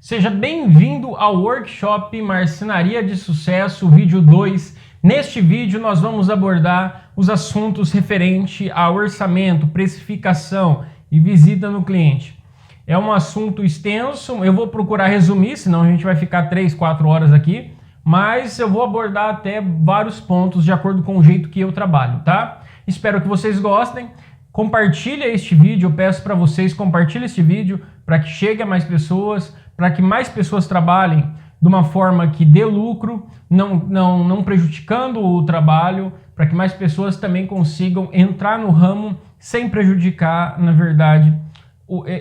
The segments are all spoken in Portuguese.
Seja bem-vindo ao Workshop Marcenaria de Sucesso, vídeo 2. Neste vídeo nós vamos abordar os assuntos referentes a orçamento, precificação e visita no cliente. É um assunto extenso, eu vou procurar resumir, senão a gente vai ficar 3, 4 horas aqui, mas eu vou abordar até vários pontos de acordo com o jeito que eu trabalho, tá? Espero que vocês gostem. Compartilhe este vídeo, eu peço para vocês, compartilhe este vídeo para que chegue a mais pessoas, para que mais pessoas trabalhem de uma forma que dê lucro, não prejudicando o trabalho, para que mais pessoas também consigam entrar no ramo sem prejudicar, na verdade,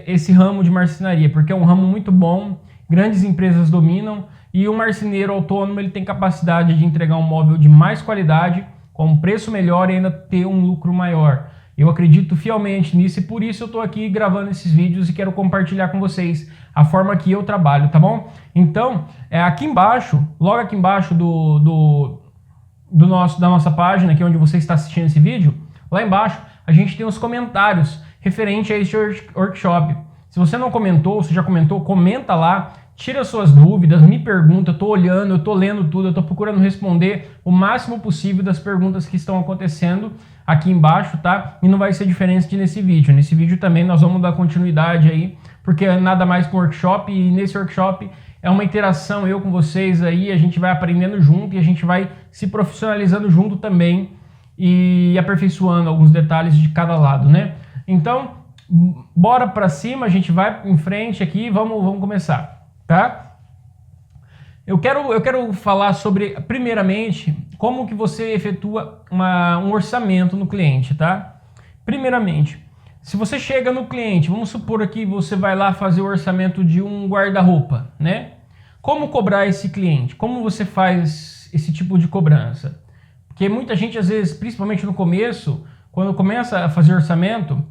esse ramo de marcenaria, porque é um ramo muito bom, grandes empresas dominam e o marceneiro autônomo ele tem capacidade de entregar um móvel de mais qualidade, com um preço melhor e ainda ter um lucro maior. Eu acredito fielmente nisso e por isso eu estou aqui gravando esses vídeos e quero compartilhar com vocês a forma que eu trabalho, tá bom? Então, aqui embaixo, logo aqui embaixo da nossa página, que é onde você está assistindo esse vídeo, lá embaixo a gente tem os comentários referente a este workshop. Se você não comentou, se já comentou, comenta lá, tira suas dúvidas, me pergunta, eu estou olhando, eu estou lendo tudo, eu estou procurando responder o máximo possível das perguntas que estão acontecendo aqui embaixo, tá? E não vai ser diferente nesse vídeo. Nesse vídeo também nós vamos dar continuidade aí, porque é nada mais que um workshop e nesse workshop é uma interação eu com vocês aí, a gente vai aprendendo junto e a gente vai se profissionalizando junto também e aperfeiçoando alguns detalhes de cada lado, né? Então, bora pra cima, a gente vai em frente aqui, vamos começar, tá? Eu quero falar sobre, primeiramente, como que você efetua um orçamento no cliente, tá? Primeiramente, se você chega no cliente, vamos supor aqui você vai lá fazer o orçamento de um guarda-roupa, né? Como cobrar esse cliente? Como você faz esse tipo de cobrança? Porque muita gente, às vezes, principalmente no começo, quando começa a fazer orçamento,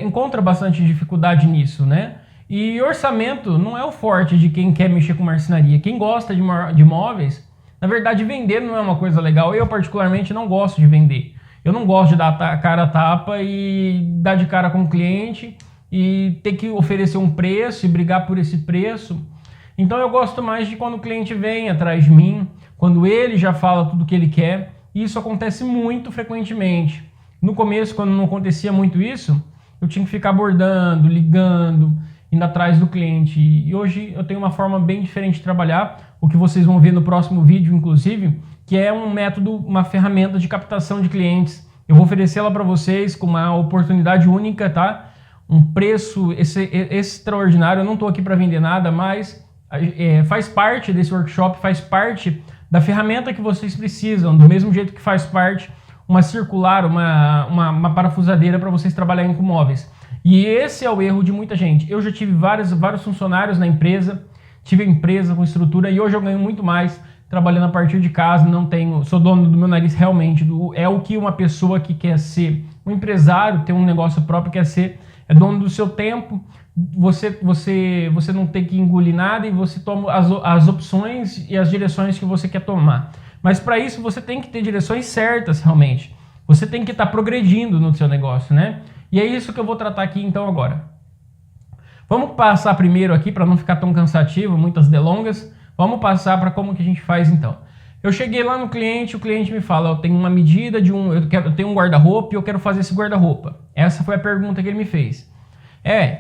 encontra bastante dificuldade nisso, né? E orçamento não é o forte de quem quer mexer com marcenaria. Quem gosta de móveis, na verdade, vender não é uma coisa legal. Eu, particularmente, não gosto de vender. Eu não gosto de dar cara a tapa e dar de cara com o cliente e ter que oferecer um preço e brigar por esse preço. Então, eu gosto mais de quando o cliente vem atrás de mim, quando ele já fala tudo o que ele quer. E isso acontece muito frequentemente. No começo, quando não acontecia muito isso, eu tinha que ficar abordando, ligando, indo atrás do cliente. E hoje eu tenho uma forma bem diferente de trabalhar, o que vocês vão ver no próximo vídeo, inclusive, que é um método, uma ferramenta de captação de clientes. Eu vou oferecê-la para vocês com uma oportunidade única, tá? Um preço extraordinário. Eu não estou aqui para vender nada, mas faz parte desse workshop, faz parte da ferramenta que vocês precisam, do mesmo jeito que faz parte uma circular, uma parafusadeira para vocês trabalharem com móveis. E esse é o erro de muita gente. Eu já tive vários funcionários na empresa, tive empresa com estrutura e hoje eu ganho muito mais trabalhando a partir de casa, sou dono do meu nariz realmente, é o que uma pessoa que quer ser um empresário, ter um negócio próprio quer ser, é dono do seu tempo, você não tem que engolir nada e você toma as opções e as direções que você quer tomar. Mas para isso você tem que ter direções certas realmente, você tem que estar progredindo no seu negócio, né? E é isso que eu vou tratar aqui então agora. Vamos passar primeiro aqui para não ficar tão cansativo, muitas delongas. Vamos passar para como que a gente faz então. Eu cheguei lá no cliente, o cliente me fala, eu tenho uma medida eu tenho um guarda-roupa e eu quero fazer esse guarda-roupa. Essa foi a pergunta que ele me fez.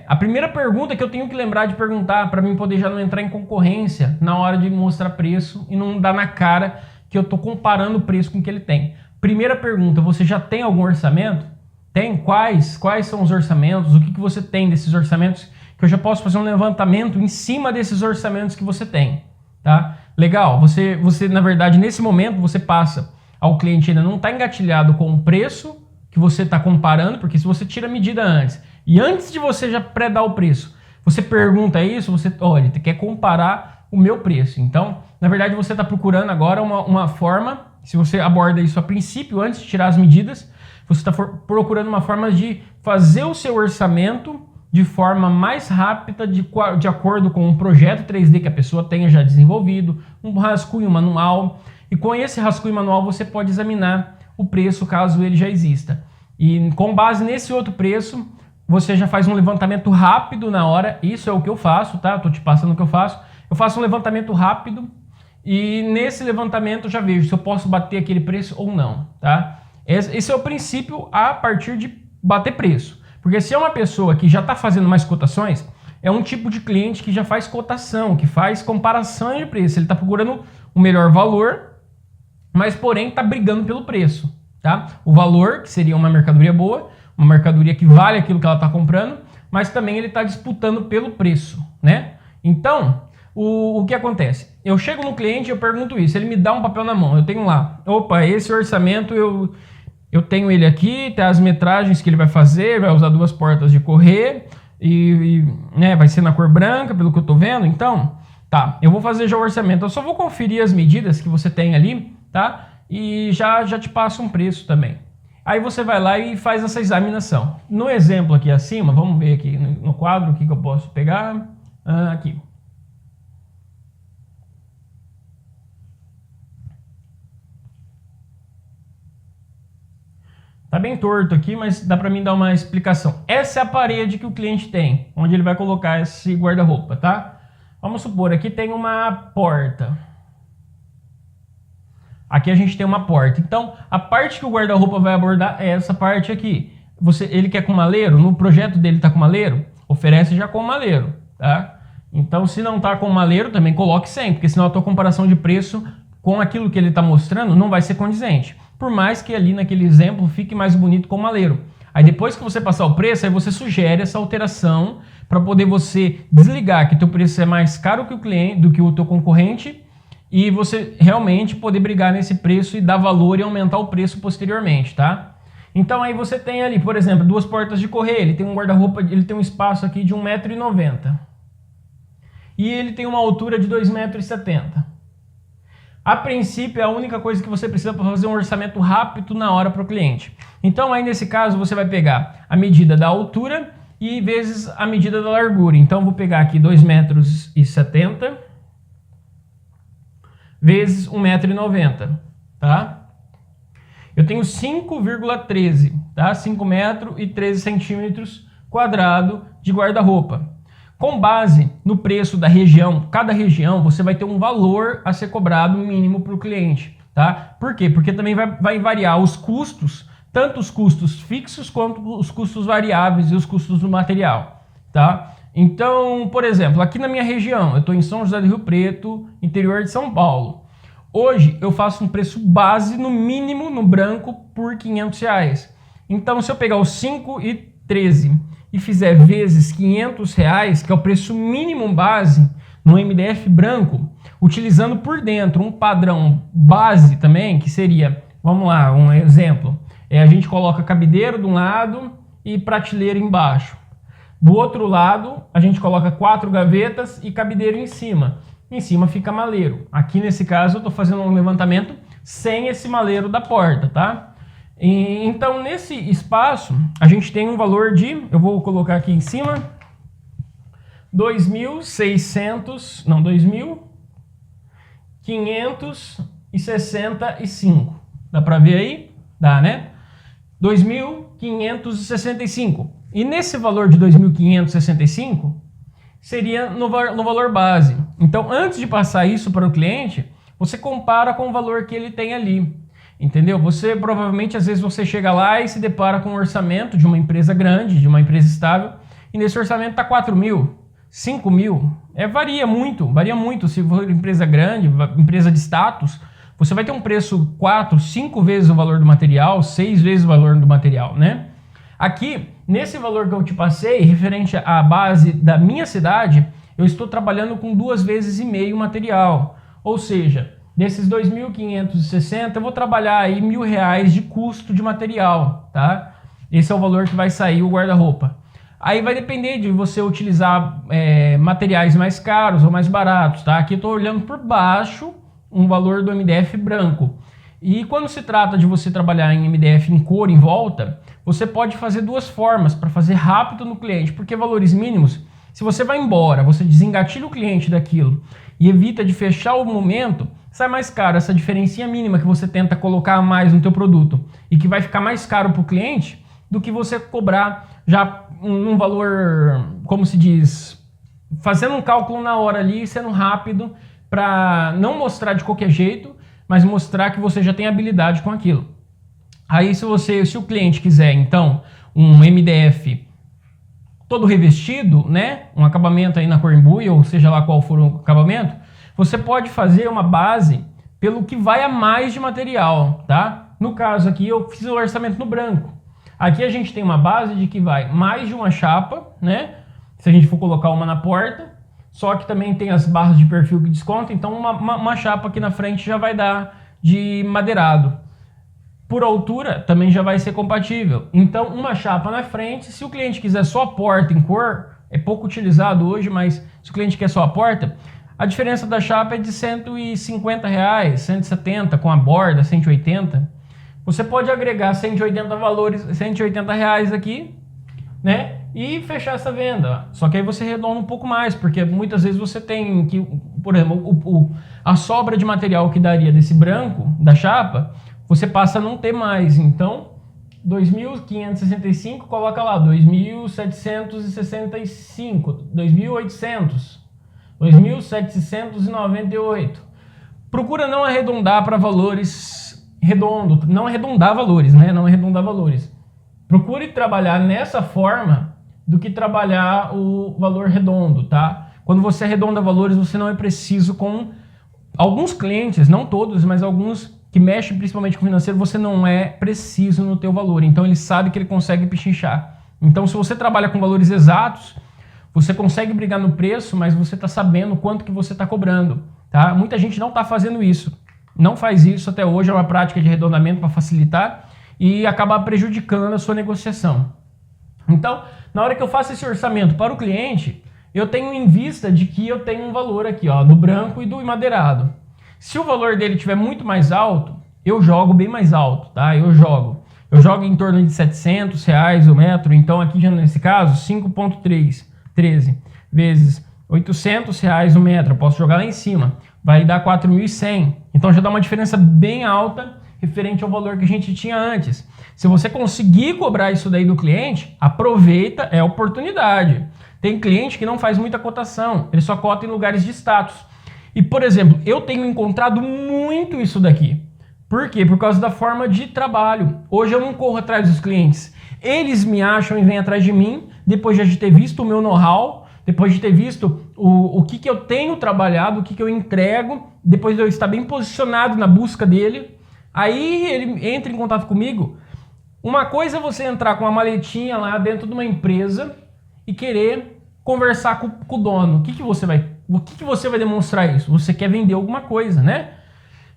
A primeira pergunta que eu tenho que lembrar de perguntar para mim poder já não entrar em concorrência na hora de mostrar preço e não dar na cara que eu estou comparando o preço com o que ele tem. Primeira pergunta, você já tem algum orçamento? Tem? Quais são os orçamentos? O que você tem desses orçamentos? Que eu já posso fazer um levantamento em cima desses orçamentos que você tem, tá? Legal, você na verdade, nesse momento, você passa ao cliente ainda não está engatilhado com o preço que você está comparando, porque se você tira a medida antes, e antes de você já pré-dar o preço, você pergunta isso, olha, quer comparar o meu preço. Então, na verdade, você está procurando agora uma forma, se você aborda isso a princípio, antes de tirar as medidas, você está procurando uma forma de fazer o seu orçamento de forma mais rápida, de acordo com um projeto 3D que a pessoa tenha já desenvolvido, um rascunho manual. E com esse rascunho manual você pode examinar o preço caso ele já exista. E com base nesse outro preço, você já faz um levantamento rápido na hora. Isso é o que eu faço, tá? Eu tô te passando o que eu faço. Eu faço um levantamento rápido e nesse levantamento eu já vejo se eu posso bater aquele preço ou não, tá? Esse é o princípio a partir de bater preço. Porque se é uma pessoa que já está fazendo mais cotações, é um tipo de cliente que já faz cotação, que faz comparação de preço. Ele está procurando o melhor valor, mas porém está brigando pelo preço, tá? O valor, que seria uma mercadoria boa, uma mercadoria que vale aquilo que ela está comprando, mas também ele está disputando pelo preço, né? Então, o que acontece? Eu chego no cliente e eu pergunto isso, ele me dá um papel na mão, eu tenho lá, opa, esse orçamento eu tenho ele aqui, tem as metragens que ele vai fazer, vai usar 2 portas de correr né, vai ser na cor branca, pelo que eu tô vendo. Então, tá, eu vou fazer já o orçamento. Eu só vou conferir as medidas que você tem ali, tá? E já te passo um preço também. Aí você vai lá e faz essa examinação. No exemplo aqui acima, vamos ver aqui no quadro o que eu posso pegar. Aqui. Tá bem torto aqui, mas dá para mim dar uma explicação. Essa é a parede que o cliente tem, onde ele vai colocar esse guarda-roupa, tá? Vamos supor, aqui tem uma porta. Aqui a gente tem uma porta. Então, a parte que o guarda-roupa vai abordar é essa parte aqui. Ele quer com maleiro? No projeto dele tá com maleiro? Oferece já com maleiro, tá? Então, se não tá com maleiro, também coloque sem, porque senão a tua comparação de preço com aquilo que ele tá mostrando não vai ser condizente. Por mais que ali naquele exemplo fique mais bonito com maleiro. Aí depois que você passar o preço, aí você sugere essa alteração para poder você desligar que teu preço é mais caro que o cliente, do que o teu concorrente, e você realmente poder brigar nesse preço e dar valor e aumentar o preço posteriormente, tá? Então aí você tem ali, por exemplo, 2 portas de correr, ele tem um guarda-roupa, ele tem um espaço aqui de 1,90 m. E ele tem uma altura de 2,70 m. A princípio é a única coisa que você precisa para fazer um orçamento rápido na hora para o cliente. Então aí nesse caso você vai pegar a medida da altura e vezes a medida da largura. Então vou pegar aqui 2,70 m vezes 1,90 m, tá? Eu tenho 5,13, tá? 5 metros e 13 centímetros quadrado de guarda-roupa. Com base no preço da região, cada região você vai ter um valor a ser cobrado mínimo para o cliente, tá? Por quê? Porque também vai variar os custos, tanto os custos fixos quanto os custos variáveis e os custos do material, tá? Então, por exemplo, aqui na minha região, eu estou em São José do Rio Preto, interior de São Paulo. Hoje eu faço um preço base no mínimo no branco por R$500. Então, se eu pegar os 5,13 e fizer vezes R$500, que é o preço mínimo base no MDF branco, utilizando por dentro um padrão base também, que seria, vamos lá, um exemplo, a gente coloca cabideiro de um lado e prateleira embaixo. Do outro lado, a gente coloca 4 gavetas e cabideiro em cima. Em cima fica maleiro. Aqui nesse caso eu estou fazendo um levantamento sem esse maleiro da porta, tá? Então, nesse espaço, a gente tem um valor de, eu vou colocar aqui em cima, 2.565. Dá para ver aí? Dá, né? 2.565. E nesse valor de 2.565, seria no valor base. Então, antes de passar isso para o cliente, você compara com o valor que ele tem ali. Entendeu? Você provavelmente, às vezes, você chega lá e se depara com um orçamento de uma empresa grande, de uma empresa estável, e nesse orçamento está 4 mil, 5 mil. Varia muito. Se for empresa grande, empresa de status, você vai ter um preço 4, 5 vezes o valor do material, 6 vezes o valor do material, né? Aqui, nesse valor que eu te passei, referente à base da minha cidade, eu estou trabalhando com 2,5 vezes o material. Ou seja, desses 2.560, eu vou trabalhar aí R$1.000 de custo de material, tá? Esse é o valor que vai sair o guarda-roupa. Aí vai depender de você utilizar materiais mais caros ou mais baratos, tá? Aqui eu estou olhando por baixo um valor do MDF branco. E quando se trata de você trabalhar em MDF em cor em volta, você pode fazer 2 formas para fazer rápido no cliente, porque valores mínimos, se você vai embora, você desengatilha o cliente daquilo e evita de fechar o momento, sai mais caro essa diferencinha mínima que você tenta colocar a mais no teu produto e que vai ficar mais caro para o cliente do que você cobrar já num valor, como se diz, fazendo um cálculo na hora ali, sendo rápido, para não mostrar de qualquer jeito, mas mostrar que você já tem habilidade com aquilo. Aí se o cliente quiser, então, um MDF todo revestido, né, um acabamento aí na cor embuia, ou seja lá qual for o acabamento, você pode fazer uma base pelo que vai a mais de material, tá? No caso aqui eu fiz o orçamento no branco. Aqui a gente tem uma base de que vai mais de uma chapa, né? Se a gente for colocar uma na porta, só que também tem as barras de perfil que descontam, então uma chapa aqui na frente já vai dar de madeirado. Por altura também já vai ser compatível. Então uma chapa na frente, se o cliente quiser só a porta em cor, é pouco utilizado hoje, mas se o cliente quer só a porta, a diferença da chapa é de R$150, 170 com a borda, 180. Você pode agregar 180 valores, R$180 aqui, né? E fechar essa venda. Só que aí você arredonda um pouco mais, porque muitas vezes você tem que, por exemplo, a sobra de material que daria desse branco, da chapa, você passa a não ter mais. Então, 2.565, coloca lá, 2.765, 2.800, 2.798. Procura não arredondar para valores redondos, não arredondar valores, né? Não arredondar valores. Procure trabalhar nessa forma do que trabalhar o valor redondo, tá? Quando você arredonda valores, você não é preciso com alguns clientes, não todos, mas alguns que mexem principalmente com o financeiro, você não é preciso no teu valor. Então ele sabe que ele consegue pechinchar. Então se você trabalha com valores exatos, você consegue brigar no preço, mas você está sabendo quanto que você está cobrando, tá? Muita gente não está fazendo isso. Não faz isso até hoje, é uma prática de arredondamento para facilitar e acabar prejudicando a sua negociação. Então, na hora que eu faço esse orçamento para o cliente, eu tenho em vista de que eu tenho um valor aqui, ó, do branco e do madeirado. Se o valor dele estiver muito mais alto, eu jogo bem mais alto, tá? Eu jogo em torno de R$700 o metro, então aqui já nesse caso, 5,13 vezes R$800 o metro, eu posso jogar lá em cima, vai dar 4.100. Então já dá uma diferença bem alta referente ao valor que a gente tinha antes. Se você conseguir cobrar isso daí do cliente, aproveita, é oportunidade. Tem cliente que não faz muita cotação, ele só cota em lugares de status. E, por exemplo, eu tenho encontrado muito isso daqui. Por quê? Por causa da forma de trabalho. Hoje eu não corro atrás dos clientes. Eles me acham e vêm atrás de mim, depois de ter visto o meu know-how, depois de ter visto o que eu tenho trabalhado, o que eu entrego, depois de eu estar bem posicionado na busca dele. Aí ele entra em contato comigo. Uma coisa é você entrar com uma maletinha lá dentro de uma empresa e querer conversar com o dono. O que você vai demonstrar isso? Você quer vender alguma coisa, né?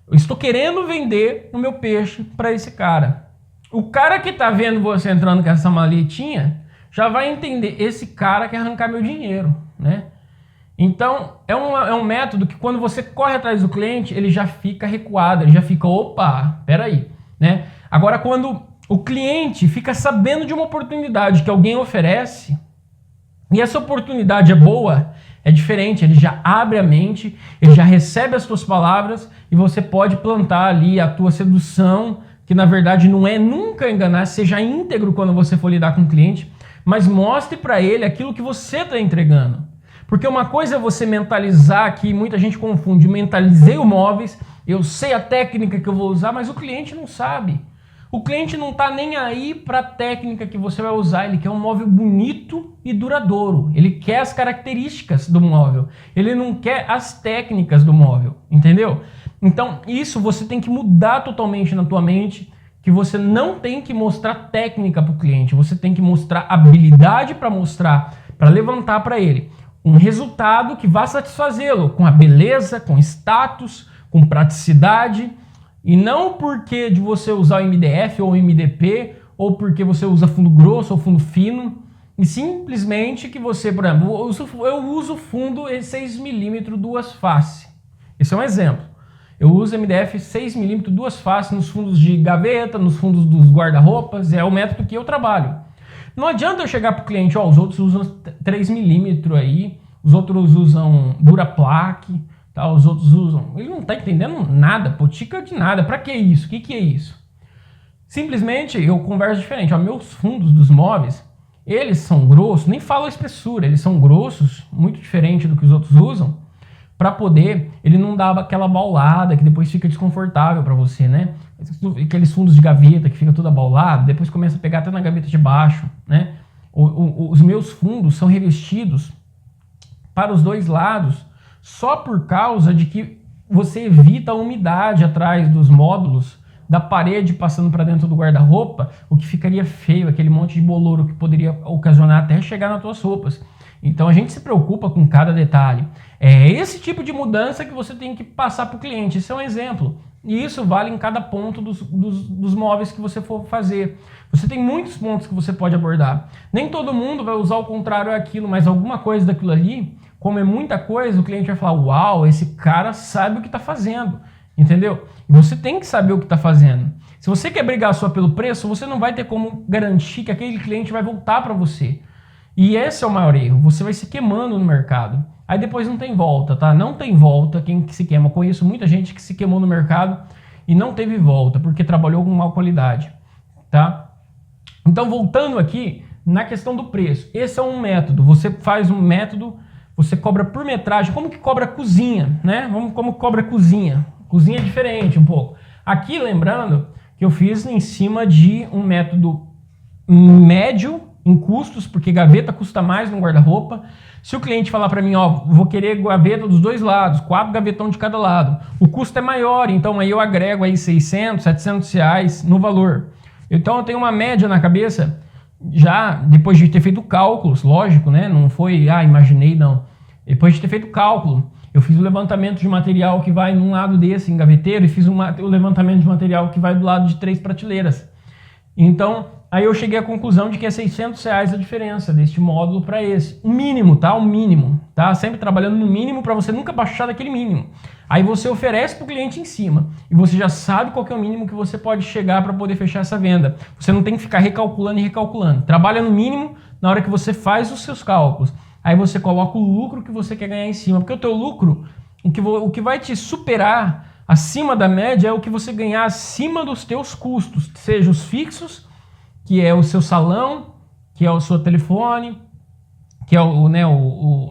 Eu estou querendo vender o meu peixe para esse cara. O cara que está vendo você entrando com essa maletinha já vai entender, esse cara quer arrancar meu dinheiro, né? Então, é um método que quando você corre atrás do cliente, ele já fica recuado, ele já fica, opa, peraí, né? Agora, quando o cliente fica sabendo de uma oportunidade que alguém oferece, e essa oportunidade é boa, é diferente, ele já abre a mente, ele já recebe as tuas palavras e você pode plantar ali a tua sedução, que na verdade não é nunca enganar, seja íntegro quando você for lidar com o cliente, mas mostre para ele aquilo que você está entregando. Porque uma coisa é você mentalizar, que muita gente confunde, mentalizei o móveis, eu sei a técnica que eu vou usar, mas o cliente não sabe. O cliente não está nem aí para a técnica que você vai usar, ele quer um móvel bonito e duradouro, ele quer as características do móvel, ele não quer as técnicas do móvel, entendeu? Então isso você tem que mudar totalmente na tua mente, que você não tem que mostrar técnica para o cliente, você tem que mostrar habilidade para mostrar, para levantar para ele um resultado que vá satisfazê-lo, com a beleza, com status, com praticidade. E não porque de você usar o MDF ou o MDP, ou porque você usa fundo grosso ou fundo fino, e simplesmente que você, por exemplo, eu uso fundo 6mm duas faces. Esse é um exemplo. Eu uso MDF 6mm duas faces nos fundos de gaveta, nos fundos dos guarda-roupas, é o método que eu trabalho. Não adianta eu chegar para o cliente, ó, os outros usam 3mm aí, os outros usam Duraplaque, tá, os outros usam. Ele não está entendendo nada, potica de nada. Para que isso? O que é isso? Simplesmente eu converso diferente. Ó, meus fundos dos móveis, eles são grossos, nem falo a espessura, eles são grossos, muito diferente do que os outros usam, para poder ele não dar aquela baulada que depois fica desconfortável para você, né? Aqueles fundos de gaveta que fica tudo abaulado, depois começa a pegar até na gaveta de baixo, né? Os meus fundos são revestidos para os dois lados só por causa de que você evita a umidade atrás dos módulos da parede passando para dentro do guarda-roupa, o que ficaria feio, aquele monte de bolor que poderia ocasionar até chegar nas tuas roupas. Então a gente se preocupa com cada detalhe. É esse tipo de mudança que você tem que passar para o cliente. Esse é um exemplo. E isso vale em cada ponto dos móveis que você for fazer. Você tem muitos pontos que você pode abordar. Nem todo mundo vai usar o contrário àquilo, mas alguma coisa daquilo ali, como é muita coisa, o cliente vai falar, uau, esse cara sabe o que está fazendo. Entendeu? E você tem que saber o que está fazendo. Se você quer brigar só pelo preço, você não vai ter como garantir que aquele cliente vai voltar para você. E esse é o maior erro. Você vai se queimando no mercado. Aí depois não tem volta, tá? Não tem volta quem se queima. Eu conheço muita gente que se queimou no mercado e não teve volta, porque trabalhou com má qualidade, tá? Então, voltando aqui na questão do preço. Esse é um método. Você faz um método, você cobra por metragem. Como que cobra cozinha, né? Como cobra cozinha. Cozinha é diferente um pouco. Aqui, lembrando que eu fiz em cima de um método médio em custos, porque gaveta custa mais no guarda-roupa. Se o cliente falar para mim, ó, vou querer gaveta dos dois lados, 4 gavetão de cada lado, o custo é maior, então aí eu agrego aí 600, 700 reais no valor. Então eu tenho uma média na cabeça, já depois de ter feito cálculos, lógico, né? Não foi, imaginei, não. Depois de ter feito cálculo, eu fiz o levantamento de material que vai num lado desse, em gaveteiro, e fiz o levantamento de material que vai do lado de 3 prateleiras. Então, aí eu cheguei à conclusão de que é 600 reais a diferença deste módulo para esse. O mínimo, tá? O mínimo, tá? Sempre trabalhando no mínimo para você nunca baixar daquele mínimo. Aí você oferece para o cliente em cima e você já sabe qual que é o mínimo que você pode chegar para poder fechar essa venda. Você não tem que ficar recalculando e recalculando. Trabalha no mínimo na hora que você faz os seus cálculos. Aí você coloca o lucro que você quer ganhar em cima. Porque o teu lucro, o que vai te superar acima da média é o que você ganhar acima dos teus custos, seja os fixos, que é o seu salão, que é o seu telefone, que é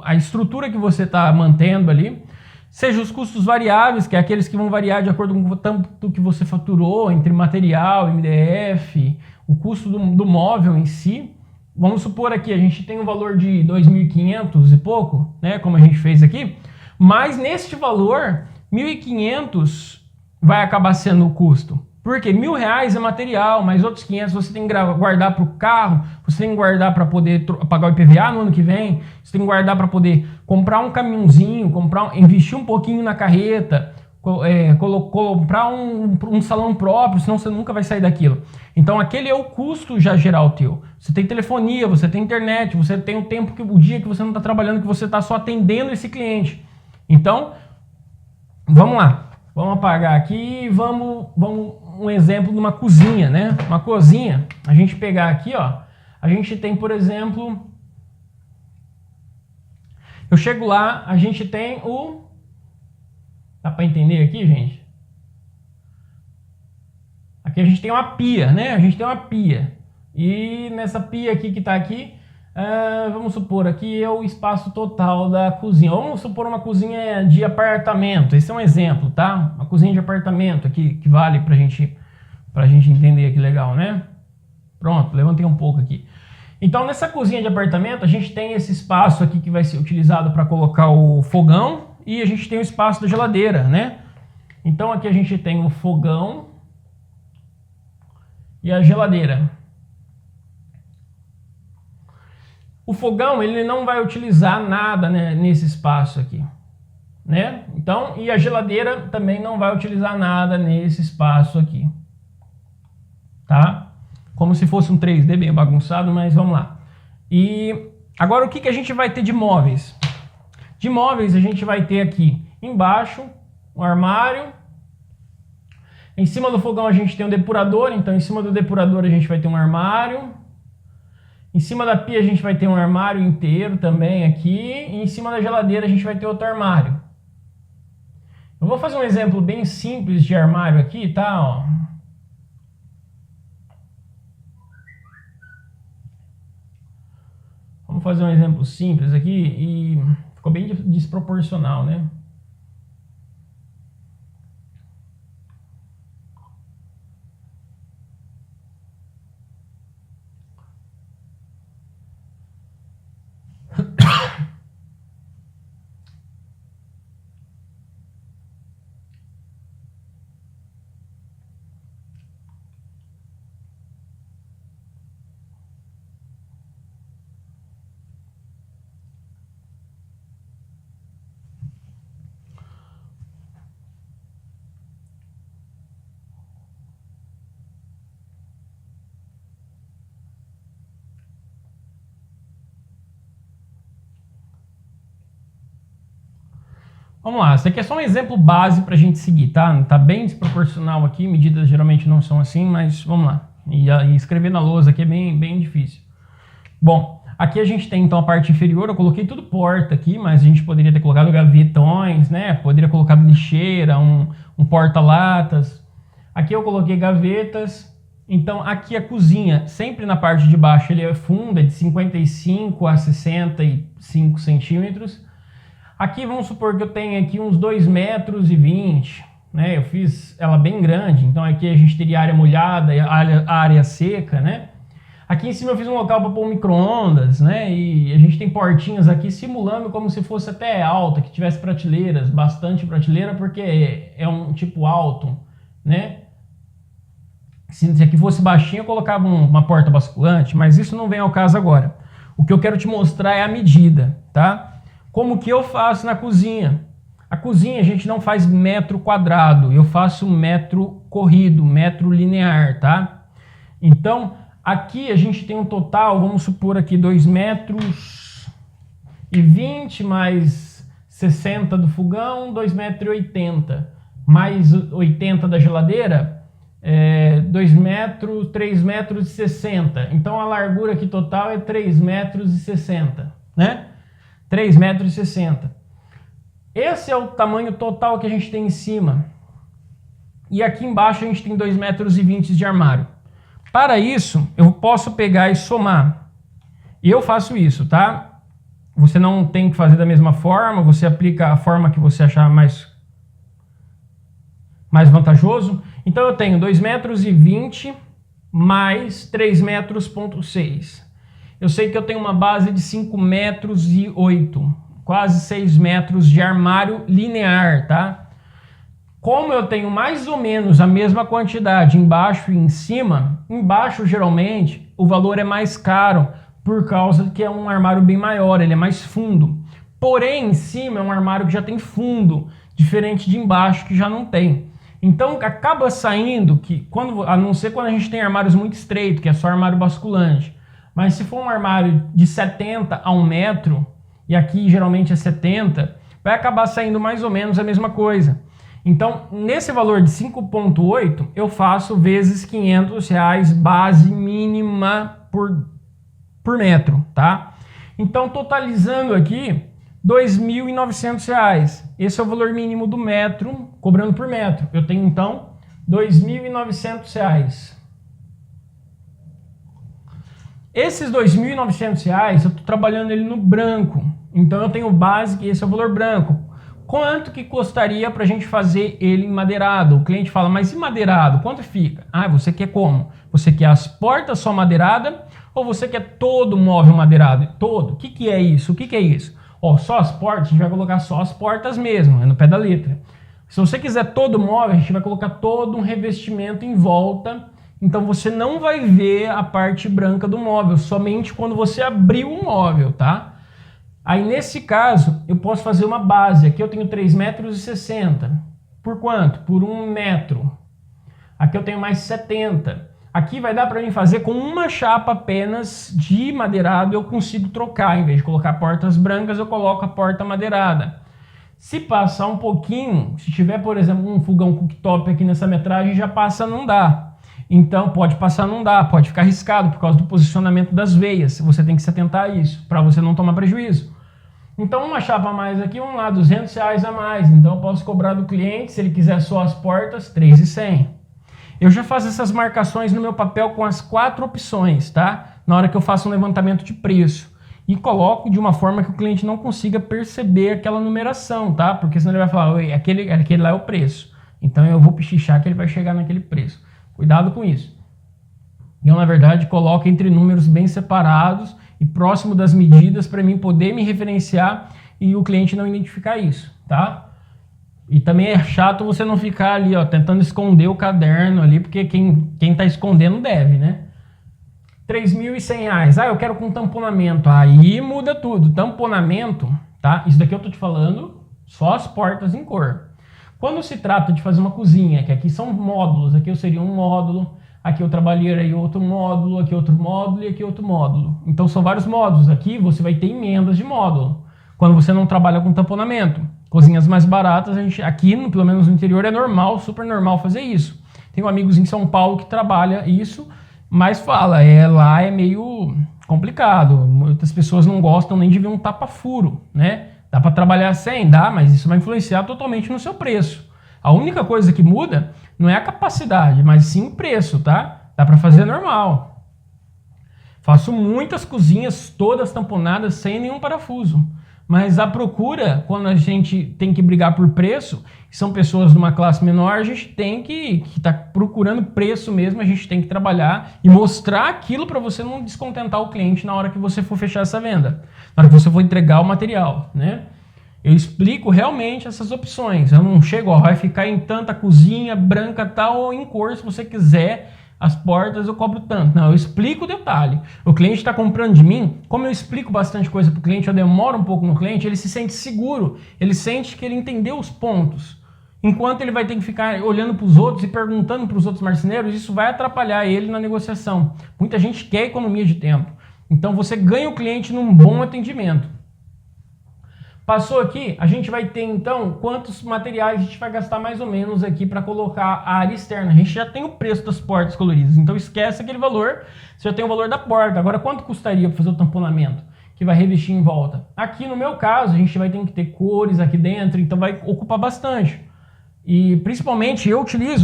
a estrutura que você está mantendo ali, seja os custos variáveis, que é aqueles que vão variar de acordo com o tanto que você faturou entre material, MDF, o custo do móvel em si. Vamos supor aqui, a gente tem um valor de 2.500 e pouco, né, como a gente fez aqui, mas neste valor, 1.500 vai acabar sendo o custo. Porque R$1.000 é material, mas outros 500 você tem que guardar para o carro, você tem que guardar para poder pagar o IPVA no ano que vem, você tem que guardar para poder comprar um caminhãozinho, investir um pouquinho na carreta, comprar um salão próprio, senão você nunca vai sair daquilo. Então aquele é o custo já geral teu. Você tem telefonia, você tem internet, você tem o tempo, o dia que você não está trabalhando, que você está só atendendo esse cliente. Então, vamos lá. Vamos apagar aqui e vamos um exemplo de uma cozinha, né? Uma cozinha, a gente pegar aqui, ó, a gente tem, por exemplo, eu chego lá, a gente tem o... Dá para entender aqui, gente? Aqui a gente tem uma pia, né? A gente tem uma pia. E nessa pia aqui que tá aqui, vamos supor, aqui é o espaço total da cozinha. Vamos supor uma cozinha de apartamento. Esse é um exemplo, tá? Uma cozinha de apartamento aqui que vale pra gente entender que legal, né? Pronto, levantei um pouco aqui. Então, nessa cozinha de apartamento, a gente tem esse espaço aqui que vai ser utilizado para colocar o fogão e a gente tem o espaço da geladeira, né? Então, aqui a gente tem o fogão e a geladeira. O fogão, ele não vai utilizar nada, né, nesse espaço aqui, né? Então, e a geladeira também não vai utilizar nada nesse espaço aqui, tá? Como se fosse um 3D bem bagunçado, mas vamos lá. E agora o que a gente vai ter de móveis? De móveis a gente vai ter aqui embaixo um armário. Em cima do fogão a gente tem um depurador, então em cima do depurador a gente vai ter um armário. Em cima da pia a gente vai ter um armário inteiro também aqui. E em cima da geladeira a gente vai ter outro armário. Eu vou fazer um exemplo bem simples de armário aqui, tá? Ó. Vamos fazer um exemplo simples aqui e ficou bem desproporcional, né? Vamos lá, esse aqui é só um exemplo base para a gente seguir, tá? Tá bem desproporcional aqui, medidas geralmente não são assim, mas vamos lá. E escrever na lousa aqui é bem difícil. Bom, aqui a gente tem então a parte inferior, eu coloquei tudo porta aqui, mas a gente poderia ter colocado gavetões, né? Poderia colocar lixeira, um porta-latas. Aqui eu coloquei gavetas. Então aqui a cozinha, sempre na parte de baixo ele é fundo, é de 55 a 65 centímetros. Aqui vamos supor que eu tenho aqui uns 2,20 metros, né? Eu fiz ela bem grande, então aqui a gente teria área molhada, área seca, né? Aqui em cima eu fiz um local para pôr micro-ondas, né? E a gente tem portinhas aqui simulando como se fosse até alta, que tivesse prateleiras, bastante prateleira, porque é um tipo alto, né? Se aqui fosse baixinho eu colocava uma porta basculante, mas isso não vem ao caso agora. O que eu quero te mostrar é a medida, tá? Como que eu faço na cozinha? A cozinha a gente não faz metro quadrado, eu faço metro corrido, metro linear, tá? Então, aqui a gente tem um total, vamos supor aqui 2,20 metros mais 60 do fogão, 2,80 metros, mais 80 da geladeira, 2 metros, 3,60 metros. Então a largura aqui total é 3,60 metros, né? 3,60 metros. Esse é o tamanho total que a gente tem em cima. E aqui embaixo a gente tem 2,20 metros de armário. Para isso, eu posso pegar e somar. E eu faço isso, tá? Você não tem que fazer da mesma forma, você aplica a forma que você achar mais vantajoso. Então eu tenho 2,20 metros mais 3,6 metros. Eu sei que eu tenho uma base de 5,08 metros, quase 6 metros de armário linear, tá? Como eu tenho mais ou menos a mesma quantidade embaixo e em cima, embaixo geralmente o valor é mais caro por causa que é um armário bem maior, ele é mais fundo. Porém, em cima é um armário que já tem fundo, diferente de embaixo que já não tem. Então acaba saindo que, a não ser quando a gente tem armários muito estreitos, que é só armário basculante. Mas se for um armário de 70 a 1 metro, e aqui geralmente é 70, vai acabar saindo mais ou menos a mesma coisa. Então, nesse valor de 5,8, eu faço vezes R$500 base mínima por metro, tá? Então, totalizando aqui, R$2.900. Esse é o valor mínimo do metro, cobrando por metro. Eu tenho, então, R$2.900. Esses R$2.900, eu estou trabalhando ele no branco. Então, eu tenho o básico e esse é o valor branco. Quanto que custaria para a gente fazer ele em madeirado? O cliente fala, mas e madeirado? Quanto fica? Ah, você quer como? Você quer as portas só madeirada ou você quer todo o móvel madeirado? Todo. O que que é isso? O que que é isso? Ó, só as portas, a gente vai colocar só as portas mesmo, é no pé da letra. Se você quiser todo o móvel, a gente vai colocar todo um revestimento em volta. Então você não vai ver a parte branca do móvel, somente quando você abrir o móvel, tá? Aí nesse caso, eu posso fazer uma base. Aqui eu tenho 3,60 metros. Por quanto? Por 1 metro. Aqui eu tenho mais 70. Aqui vai dar para mim fazer com uma chapa apenas de madeirado, eu consigo trocar. Em vez de colocar portas brancas, eu coloco a porta madeirada. Se passar um pouquinho, se tiver, por exemplo, um fogão cooktop aqui nessa metragem, já passa a não dar. Então pode passar, não dá, pode ficar arriscado por causa do posicionamento das veias. Você tem que se atentar a isso, para você não tomar prejuízo. Então uma chapa a mais aqui, vamos lá, R$200 a mais. Então eu posso cobrar do cliente, se ele quiser só as portas, R$3.100. Eu já faço essas marcações no meu papel com as 4 opções, tá? Na hora que eu faço um levantamento de preço. e coloco de uma forma que o cliente não consiga perceber aquela numeração, tá? Porque senão ele vai falar, oi, aquele lá é o preço. Então eu vou pichichar que ele vai chegar naquele preço. Cuidado com isso. Eu, na verdade, coloco entre números bem separados e próximo das medidas para mim poder me referenciar e o cliente não identificar isso, tá? E também é chato você não ficar ali, ó, tentando esconder o caderno ali, porque quem tá escondendo deve, né? R$3.100. Ah, eu quero com tamponamento. Aí muda tudo. Tamponamento, tá? Isso daqui eu tô te falando só as portas em cor. Quando se trata de fazer uma cozinha, que aqui são módulos, aqui eu seria um módulo, aqui eu trabalharia outro módulo, aqui outro módulo e aqui outro módulo. Então são vários módulos. Aqui você vai ter emendas de módulo, quando você não trabalha com tamponamento. Cozinhas mais baratas, aqui, pelo menos no interior, é normal, super normal fazer isso. Tenho amigos em São Paulo que trabalham isso, mas fala, lá é meio complicado. Muitas pessoas não gostam nem de ver um tapa-furo, né? Dá para trabalhar sem, dá, mas isso vai influenciar totalmente no seu preço. A única coisa que muda não é a capacidade, mas sim o preço, tá? Dá para fazer normal. Faço muitas cozinhas, todas tamponadas, sem nenhum parafuso. Mas a procura, quando a gente tem que brigar por preço, são pessoas de uma classe menor, a gente tem que estar procurando preço mesmo, a gente tem que trabalhar e mostrar aquilo para você não descontentar o cliente na hora que você for fechar essa venda, na hora que você for entregar o material, né? Eu explico realmente essas opções, eu não chego, ó, vai ficar em tanta cozinha, branca tal, ou em cor, se você quiser. As portas eu cobro tanto. Não, eu explico o detalhe. O cliente está comprando de mim, como eu explico bastante coisa para o cliente, eu demoro um pouco no cliente, ele se sente seguro, ele sente que ele entendeu os pontos. Enquanto ele vai ter que ficar olhando para os outros e perguntando para os outros marceneiros, isso vai atrapalhar ele na negociação. Muita gente quer economia de tempo. Então você ganha o cliente num bom atendimento. Passou aqui, a gente vai ter então quantos materiais a gente vai gastar mais ou menos aqui para colocar a área externa. A gente já tem o preço das portas coloridas, então esquece aquele valor, você já tem o valor da porta. Agora quanto custaria para fazer o tamponamento, que vai revestir em volta? Aqui no meu caso, a gente vai ter que ter cores aqui dentro, então vai ocupar bastante. E principalmente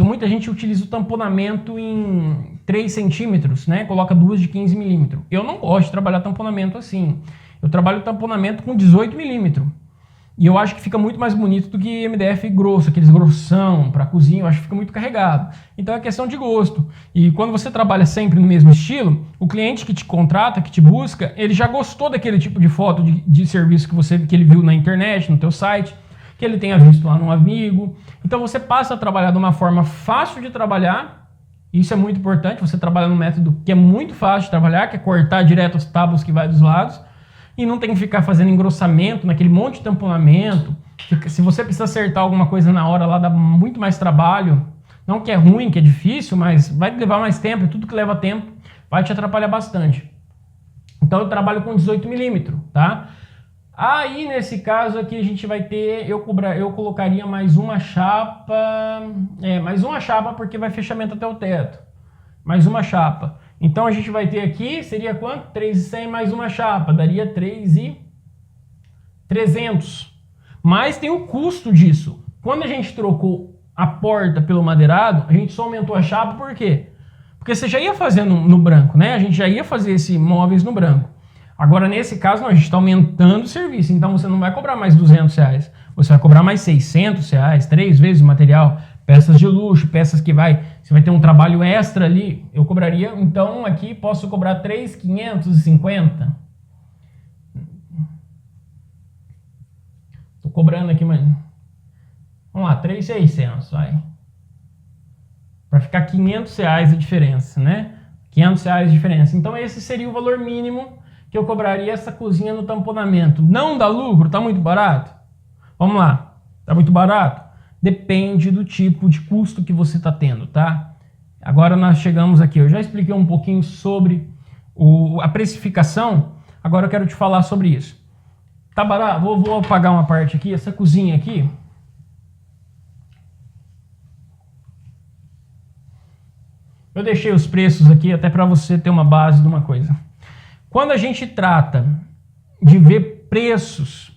muita gente utiliza o tamponamento em 3 centímetros, né? Coloca duas de 15 milímetros. Eu não gosto de trabalhar tamponamento assim. Eu trabalho tamponamento com 18 milímetros. E eu acho que fica muito mais bonito do que MDF grosso, aqueles grossão para cozinha, eu acho que fica muito carregado. Então é questão de gosto. E quando você trabalha sempre no mesmo estilo, o cliente que te contrata, que te busca, ele já gostou daquele tipo de foto de serviço que ele viu na internet, no teu site, que ele tenha visto lá num amigo. Então você passa a trabalhar de uma forma fácil de trabalhar. Isso é muito importante, você trabalha num método que é muito fácil de trabalhar, que é cortar direto as tábuas que vai dos lados. E não tem que ficar fazendo engrossamento, naquele monte de tamponamento. Se você precisa acertar alguma coisa na hora lá, dá muito mais trabalho. Não que é ruim, que é difícil, mas vai levar mais tempo. E tudo que leva tempo vai te atrapalhar bastante. Então eu trabalho com 18 milímetros, tá? Aí nesse caso aqui a gente vai ter, eu colocaria mais uma chapa. Mais uma chapa porque vai fechamento até o teto. Mais uma chapa. Então a gente vai ter aqui, seria quanto? 3.100 mais uma chapa, daria 3.300. Mas tem o custo disso. Quando a gente trocou a porta pelo madeirado, a gente só aumentou a chapa, por quê? Porque você já ia fazendo no branco, né? A gente já ia fazer esses móveis no branco. Agora nesse caso não, a gente está aumentando o serviço, então você não vai cobrar mais R$200, você vai cobrar mais R$600, 3 vezes o material. Peças de luxo, peças que você vai ter um trabalho extra ali, eu cobraria, então aqui posso cobrar 3.550. Tô cobrando aqui, mano. Vamos lá, 3.600, vai. Para ficar R$500 a diferença, né? R$500 a diferença. Então esse seria o valor mínimo que eu cobraria essa cozinha no tamponamento. Não dá lucro? Tá muito barato? Vamos lá. Tá muito barato? Depende do tipo de custo que você está tendo, tá? Agora nós chegamos aqui, eu já expliquei um pouquinho sobre a precificação, agora eu quero te falar sobre isso. Tá barato? Vou apagar uma parte aqui, essa cozinha aqui. Eu deixei os preços aqui até para você ter uma base de uma coisa. Quando a gente trata de ver preços,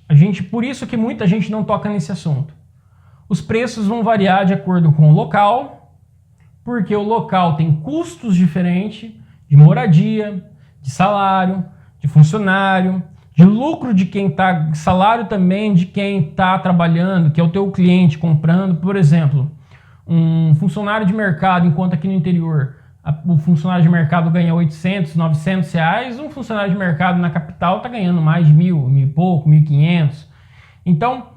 por isso que muita gente não toca nesse assunto. Os preços vão variar de acordo com o local, porque o local tem custos diferentes de moradia, de salário, de funcionário, de lucro de quem está, salário também de quem está trabalhando, que é o teu cliente comprando. Por exemplo, um funcionário de mercado, enquanto aqui no interior o funcionário de mercado ganha 800, 900 reais, um funcionário de mercado na capital está ganhando mais de 1.000 e pouco, 1.500. Então,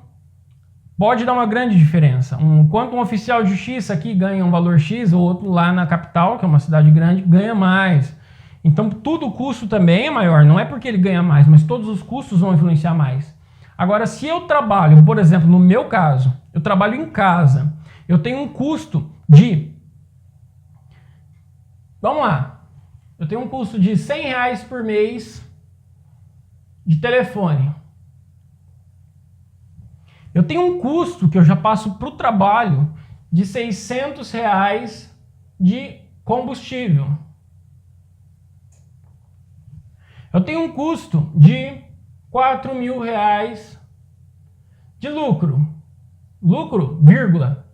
pode dar uma grande diferença. Enquanto um oficial de justiça aqui ganha um valor X, o outro lá na capital, que é uma cidade grande, ganha mais. Então, tudo o custo também é maior. Não é porque ele ganha mais, mas todos os custos vão influenciar mais. Agora, se eu trabalho, por exemplo, no meu caso, eu trabalho em casa, eu tenho um custo de... Vamos lá. Eu tenho um custo de R$100 por mês de telefone. Eu tenho um custo que eu já passo para o trabalho de R$600 de combustível. Eu tenho um custo de R$4.000 de lucro. Lucro, vírgula,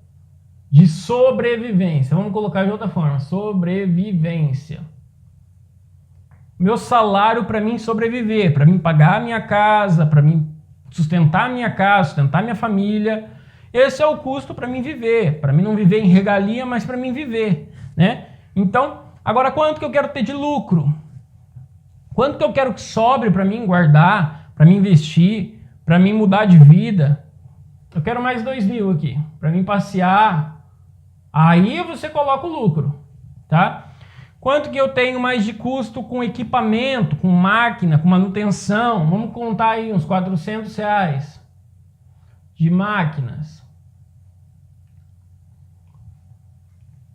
de sobrevivência. Vamos colocar de outra forma. Sobrevivência. Meu salário para mim sobreviver, para mim pagar a minha casa, para mim sustentar a minha casa, sustentar a minha família. Esse é o custo para mim viver. Para mim não viver em regalia, mas para mim viver, né? Então, agora quanto que eu quero ter de lucro? Quanto que eu quero que sobre para mim guardar, para mim investir, para mim mudar de vida? Eu quero mais 2.000 aqui, para mim passear. Aí você coloca o lucro, tá? Quanto que eu tenho mais de custo com equipamento, com máquina, com manutenção? Vamos contar aí uns R$400 de máquinas.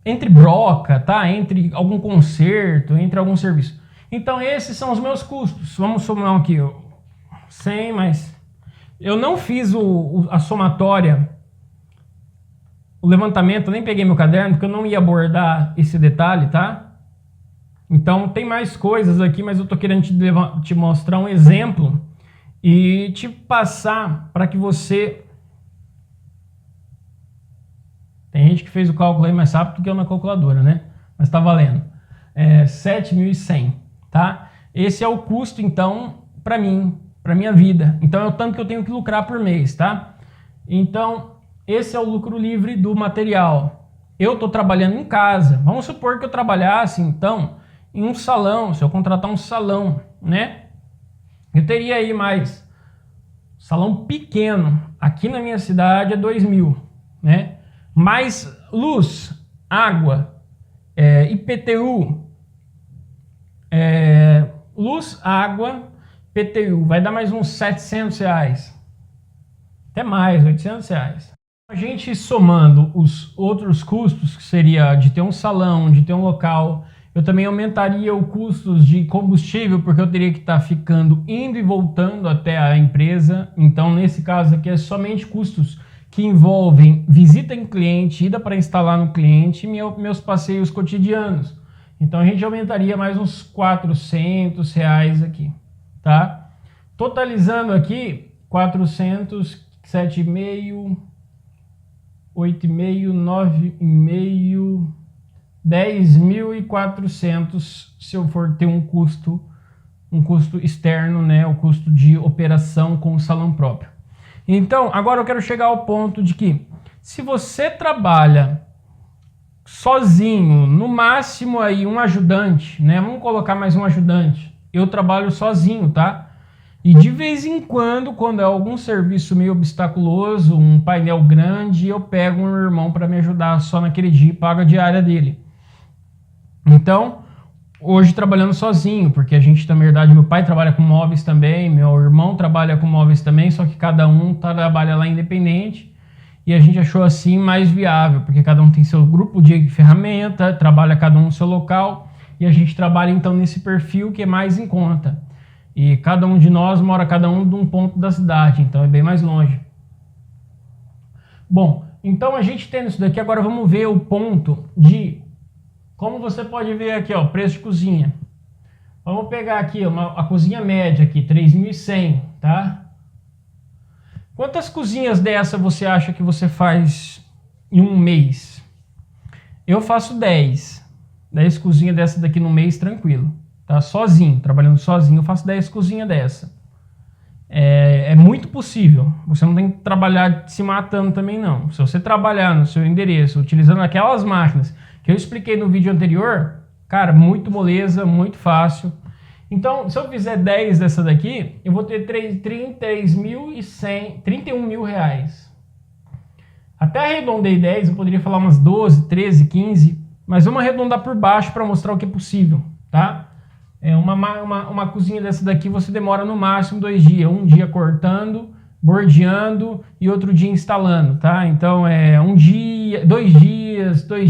Entre broca, tá? Entre algum conserto, entre algum serviço. Então esses são os meus custos. Vamos somar aqui 100, mas eu não fiz a somatória, o levantamento, nem peguei meu caderno, porque eu não ia abordar esse detalhe, tá? Então tem mais coisas aqui, mas eu tô querendo te mostrar um exemplo e te passar para que você... Tem gente que fez o cálculo aí mais rápido do que eu na calculadora, né? Mas tá valendo. 7.100, tá? Esse é o custo, então, para mim, para minha vida. Então é o tanto que eu tenho que lucrar por mês, tá? Então, esse é o lucro livre do material. Eu tô trabalhando em casa. Vamos supor que eu trabalhasse, então, em um salão, se eu contratar um salão, né? Eu teria aí mais salão pequeno, aqui na minha cidade é 2.000, né? Mais luz, água, IPTU, luz, água, IPTU, vai dar mais uns R$700, até mais, R$800. A gente somando os outros custos, que seria de ter um salão, de ter um local, eu também aumentaria o custo de combustível, porque eu teria que estar ficando indo e voltando até a empresa. Então, nesse caso aqui, é somente custos que envolvem visita em cliente, ida para instalar no cliente e meus passeios cotidianos. Então, a gente aumentaria mais uns R$400 aqui, tá? Totalizando aqui, 400, 7,5, 8,5, 9,5... 10.400 se eu for ter um custo externo, né? O custo de operação com o salão próprio. Então, agora eu quero chegar ao ponto de que se você trabalha sozinho, no máximo aí um ajudante, né? Vamos colocar mais um ajudante. Eu trabalho sozinho, tá? E de vez em quando é algum serviço meio obstaculoso, um painel grande, eu pego um irmão para me ajudar só naquele dia e pago a diária dele. Então, hoje trabalhando sozinho, porque a gente, na verdade, meu pai trabalha com móveis também, meu irmão trabalha com móveis também, só que cada um trabalha lá independente, e a gente achou assim mais viável, porque cada um tem seu grupo de ferramenta, trabalha cada um no seu local, e a gente trabalha então nesse perfil que é mais em conta. E cada um de nós mora cada um de um ponto da cidade, então é bem mais longe. Bom, então a gente tendo isso daqui, agora vamos ver o ponto de... Como você pode ver aqui, ó, preço de cozinha. Vamos pegar aqui a cozinha média aqui, 3.100, tá? Quantas cozinhas dessa você acha que você faz em um mês? Eu faço 10. 10 cozinhas dessa daqui no mês, tranquilo, tá? tá? Sozinho, trabalhando sozinho, eu faço 10 cozinhas dessa. É muito possível. Você não tem que trabalhar se matando também, não. Se você trabalhar no seu endereço, utilizando aquelas máquinas que eu expliquei no vídeo anterior, cara, muito moleza, muito fácil. Então, se eu fizer 10 dessa daqui, eu vou ter 31 mil reais. Até arredondei 10, eu poderia falar umas 12, 13, 15, mas vamos arredondar por baixo para mostrar o que é possível, tá? Uma cozinha dessa daqui você demora no máximo 2 dias. Um dia cortando, bordeando e outro dia instalando, tá? Então, um dia, 2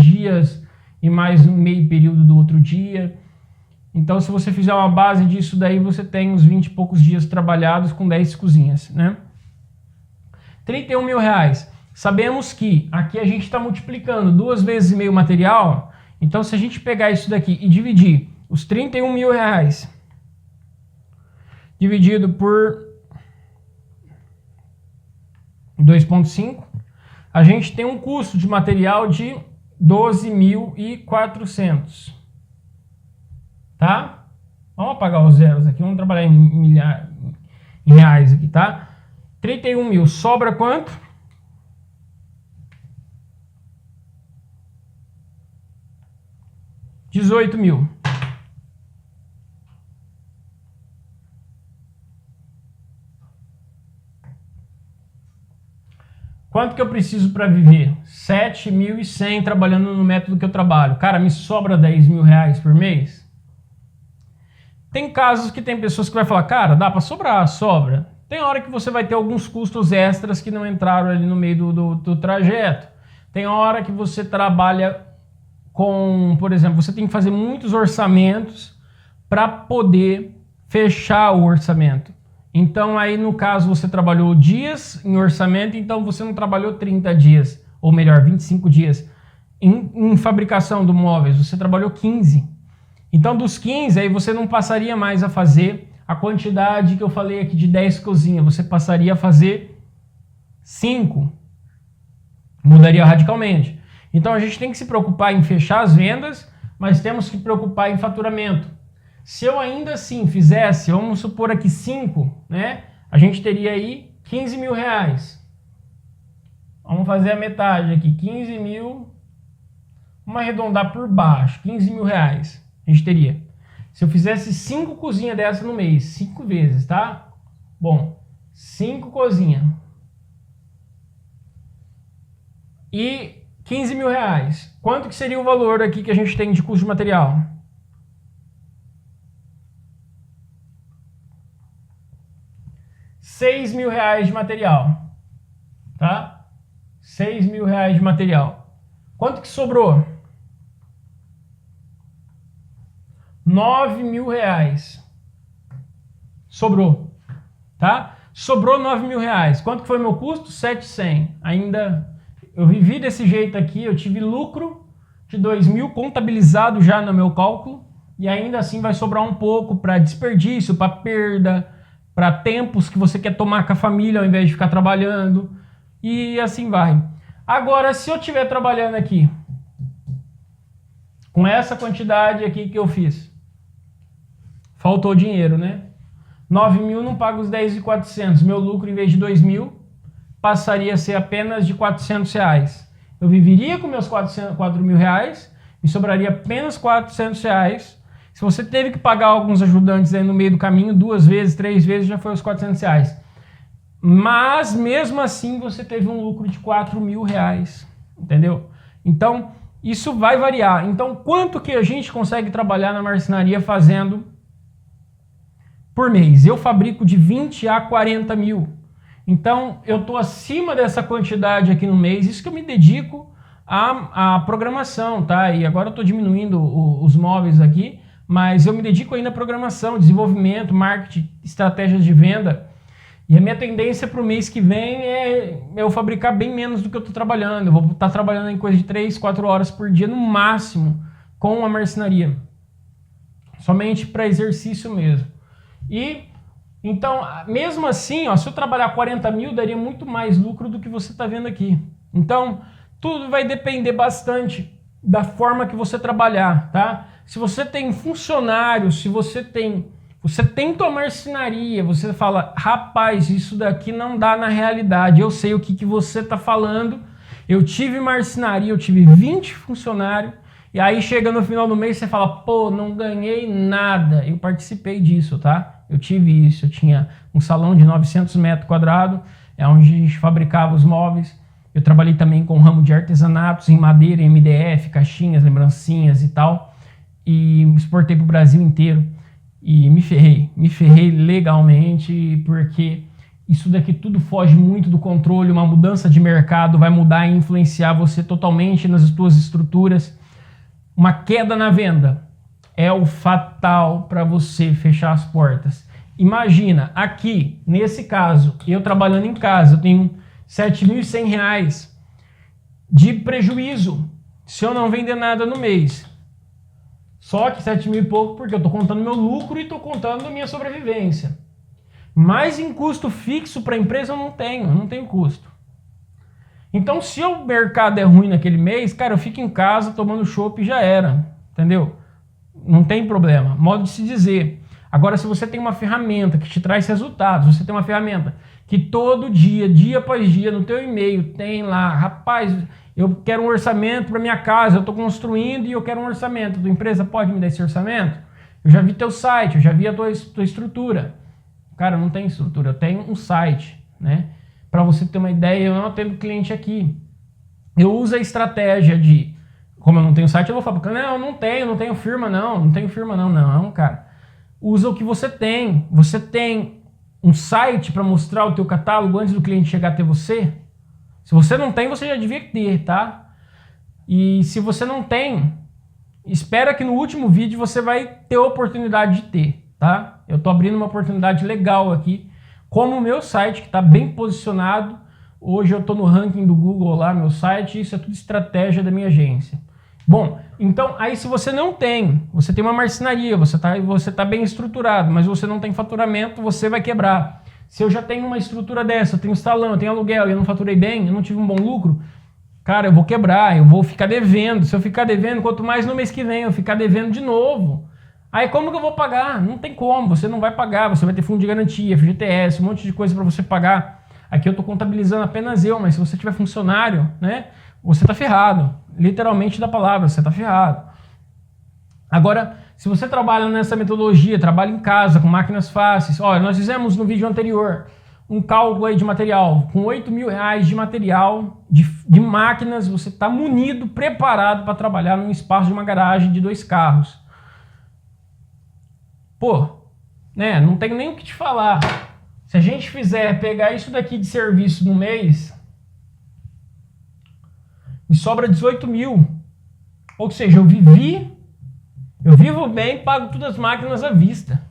dias e mais um meio período do outro dia. Então, se você fizer uma base disso daí, você tem uns 20 e poucos dias trabalhados com 10 cozinhas, né? 31 mil reais. Sabemos que aqui a gente está multiplicando 2 vezes e meio o material. Então, se a gente pegar isso daqui e dividir os 31 mil reais dividido por 2,5, a gente tem um custo de material de 12.400. Tá? Vamos apagar os zeros aqui, vamos trabalhar em reais aqui, tá? 31 mil, sobra quanto? 18 mil. Quanto que eu preciso para viver? 7.100 trabalhando no método que eu trabalho. Cara, me sobra 10 mil reais por mês? Tem casos que tem pessoas que vai falar, cara, dá para sobrar, sobra. Tem hora que você vai ter alguns custos extras que não entraram ali no meio do trajeto. Tem hora que você trabalha com, por exemplo, você tem que fazer muitos orçamentos para poder fechar o orçamento. Então aí no caso você trabalhou dias em orçamento, então você não trabalhou 30 dias, ou melhor, 25 dias. Em fabricação do móveis, você trabalhou 15. Então dos 15, aí você não passaria mais a fazer a quantidade que eu falei aqui de 10 cozinhas, você passaria a fazer 5. Mudaria radicalmente. Então a gente tem que se preocupar em fechar as vendas, mas temos que preocupar em faturamento. Se eu ainda assim fizesse, vamos supor aqui 5, né? A gente teria aí 15 mil reais. Vamos fazer a metade aqui, 15 mil, vamos arredondar por baixo, 15 mil reais a gente teria. Se eu fizesse 5 cozinhas dessa no mês, 5 vezes, tá? Bom, 5 cozinhas. E 15 mil reais. Quanto que seria o valor aqui que a gente tem de custo de material? R$6.000 de material, tá? 6 mil reais de material. Quanto que sobrou? 9 mil reais. Sobrou, tá? Sobrou 9 mil reais. Quanto que foi meu custo? 700. Ainda eu vivi desse jeito aqui, eu tive lucro de 2 mil contabilizado já no meu cálculo e ainda assim vai sobrar um pouco para desperdício, para perda, para tempos que você quer tomar com a família ao invés de ficar trabalhando e assim vai. Agora, se eu estiver trabalhando aqui com essa quantidade aqui que eu fiz, faltou dinheiro, né? 9 mil não paga os 10.400. Meu lucro, em vez de 2 mil, passaria a ser apenas de 400 reais. Eu viveria com meus 4 mil reais, me sobraria apenas 400 reais. Se você teve que pagar alguns ajudantes aí no meio do caminho, 2 vezes, 3 vezes, já foi os 400 reais. Mas, mesmo assim, você teve um lucro de 4 mil reais, entendeu? Então, isso vai variar. Então, quanto que a gente consegue trabalhar na marcenaria fazendo por mês? Eu fabrico de 20 a 40 mil. Então, eu estou acima dessa quantidade aqui no mês. Isso que eu me dedico à programação, tá? E agora eu estou diminuindo os móveis aqui, mas eu me dedico ainda à programação, desenvolvimento, marketing, estratégias de venda. E a minha tendência para o mês que vem é eu fabricar bem menos do que eu estou trabalhando. Eu vou estar trabalhando em coisa de 3, 4 horas por dia no máximo com a marcenaria. Somente para exercício mesmo. E então, mesmo assim, ó, se eu trabalhar 40 mil, daria muito mais lucro do que você está vendo aqui. Então, tudo vai depender bastante da forma que você trabalhar, tá? se você tem funcionário, se você tem tua marcenaria, você fala, rapaz, isso daqui não dá na realidade, eu sei o que você está falando, eu tive marcenaria, eu tive 20 funcionários, e aí chega no final do mês você fala, pô, não ganhei nada, eu participei disso, tá? Eu tive isso, eu tinha um salão de 900 metros quadrados, é onde a gente fabricava os móveis. Eu trabalhei também com o ramo de artesanatos em madeira, em MDF, caixinhas, lembrancinhas e tal. E exportei para o Brasil inteiro. E me ferrei legalmente, porque isso daqui tudo foge muito do controle. Uma mudança de mercado vai mudar e influenciar você totalmente nas suas estruturas. Uma queda na venda é o fatal para você fechar as portas. Imagina, aqui, nesse caso, eu trabalhando em casa, eu tenho R$ 7.100 de prejuízo se eu não vender nada no mês. Só que 7 mil e pouco porque eu estou contando meu lucro e estou contando a minha sobrevivência. Mas em custo fixo para a empresa eu não tenho custo. Então se o mercado é ruim naquele mês, cara, eu fico em casa tomando chopp e já era, entendeu? Não tem problema, modo de se dizer. Agora, se você tem uma ferramenta que te traz resultados, você tem uma ferramenta que todo dia, dia após dia, no teu e-mail tem lá, rapaz, eu quero um orçamento para minha casa, eu estou construindo e eu quero um orçamento. A tua empresa pode me dar esse orçamento? Eu já vi teu site, eu já vi a tua estrutura. Cara, eu não tenho estrutura, eu tenho um site, né? Para você ter uma ideia, eu não atendo cliente aqui. Eu uso a estratégia de, como eu não tenho site, eu vou falar, não, não tenho firma não, cara. Usa o que você tem. Você tem um site para mostrar o teu catálogo antes do cliente chegar até você? Se você não tem, você já devia ter, tá? E se você não tem, espera que no último vídeo você vai ter a oportunidade de ter, tá? Eu tô abrindo uma oportunidade legal aqui, como o meu site, que está bem posicionado. Hoje eu tô no ranking do Google lá, meu site, isso é tudo estratégia da minha agência. Bom, então aí se você não tem, você tem uma marcenaria, você tá bem estruturado, mas você não tem faturamento, você vai quebrar. Se eu já tenho uma estrutura dessa, eu tenho salão, eu tenho aluguel e eu não faturei bem, eu não tive um bom lucro, cara, eu vou quebrar, eu vou ficar devendo. Se eu ficar devendo, quanto mais no mês que vem eu ficar devendo de novo. Aí como que eu vou pagar? Não tem como, você não vai pagar, você vai ter fundo de garantia, FGTS, um monte de coisa para você pagar. Aqui eu estou contabilizando apenas eu, mas se você tiver funcionário, né, você tá ferrado. Literalmente da palavra, você tá ferrado. Agora, se você trabalha nessa metodologia, trabalha em casa, com máquinas fáceis, olha, nós fizemos no vídeo anterior um cálculo aí de material, com R$8.000 de material, de máquinas, você está munido, preparado para trabalhar num espaço de uma garagem de 2 carros. Pô, né, não tenho nem o que te falar. Se a gente fizer pegar isso daqui de serviço no mês, me sobra 18 mil. Ou seja, eu vivo bem, pago todas as máquinas à vista.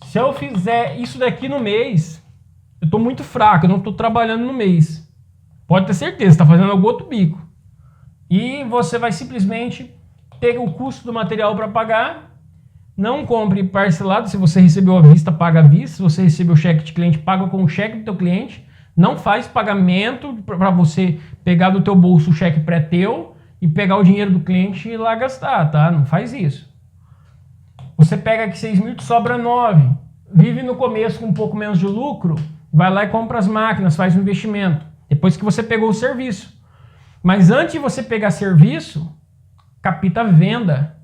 Se eu fizer isso daqui no mês, eu estou muito fraco, eu não estou trabalhando no mês. Pode ter certeza, está fazendo algum outro bico. E você vai simplesmente ter o custo do material para pagar. Não compre parcelado, se você recebeu à vista, paga à vista. Se você recebeu o cheque de cliente, paga com o cheque do teu cliente. Não faz pagamento para você pegar do teu bolso o cheque pré-teu e pegar o dinheiro do cliente e ir lá gastar, tá? Não faz isso. Você pega aqui 6 mil, te sobra 9. Vive no começo com um pouco menos de lucro, vai lá e compra as máquinas, faz um investimento. Depois que você pegou o serviço. Mas antes de você pegar serviço, capta a venda.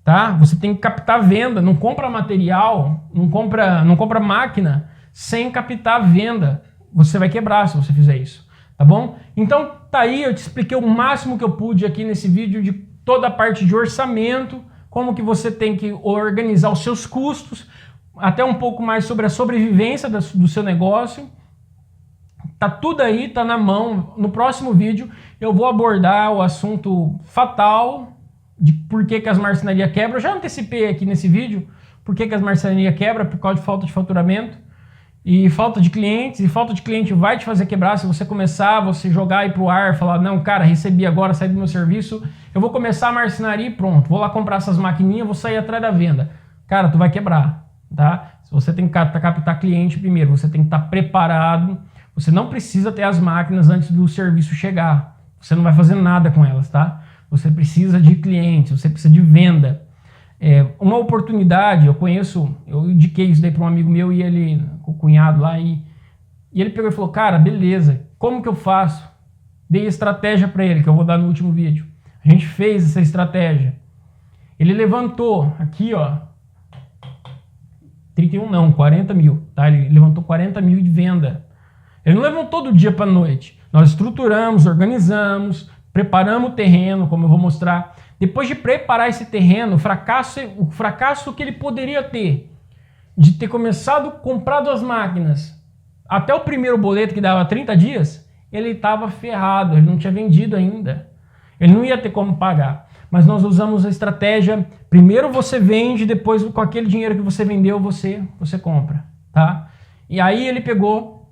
Tá? Você tem que captar a venda, não compra material, não compra máquina sem captar a venda. Você vai quebrar se você fizer isso, tá bom? Então tá aí, eu te expliquei o máximo que eu pude aqui nesse vídeo de toda a parte de orçamento, como que você tem que organizar os seus custos, até um pouco mais sobre a sobrevivência do seu negócio. Tá tudo aí, tá na mão. No próximo vídeo eu vou abordar o assunto fatal de por que as marcenarias quebram. Eu já antecipei aqui nesse vídeo por que as marcenarias quebram, por causa de falta de faturamento e falta de clientes. E falta de cliente vai te fazer quebrar se você começar, você jogar aí pro ar, falar, não, cara, recebi agora, saí do meu serviço, eu vou começar a marcenaria e pronto, vou lá comprar essas maquininhas, vou sair atrás da venda. Cara, tu vai quebrar, tá? Você tem que captar cliente primeiro, você tem que estar preparado, você não precisa ter as máquinas antes do serviço chegar, você não vai fazer nada com elas, tá? você precisa de clientes, você precisa de venda. Uma oportunidade, eu indiquei isso daí para um amigo meu e ele, o cunhado lá, e ele pegou e falou, cara, beleza, como que eu faço? Dei estratégia para ele, que eu vou dar no último vídeo. A gente fez essa estratégia. Ele levantou aqui, ó, 31 não, 40 mil, tá? Ele levantou 40 mil de venda. Ele não levantou do dia para noite. Nós estruturamos, organizamos, preparamos o terreno, como eu vou mostrar. Depois de preparar esse terreno, o fracasso que ele poderia ter, de ter começado comprado as máquinas, até o primeiro boleto que dava 30 dias, ele estava ferrado, ele não tinha vendido ainda. Ele não ia ter como pagar. Mas nós usamos a estratégia, primeiro você vende, depois com aquele dinheiro que você vendeu, você compra, tá? E aí ele pegou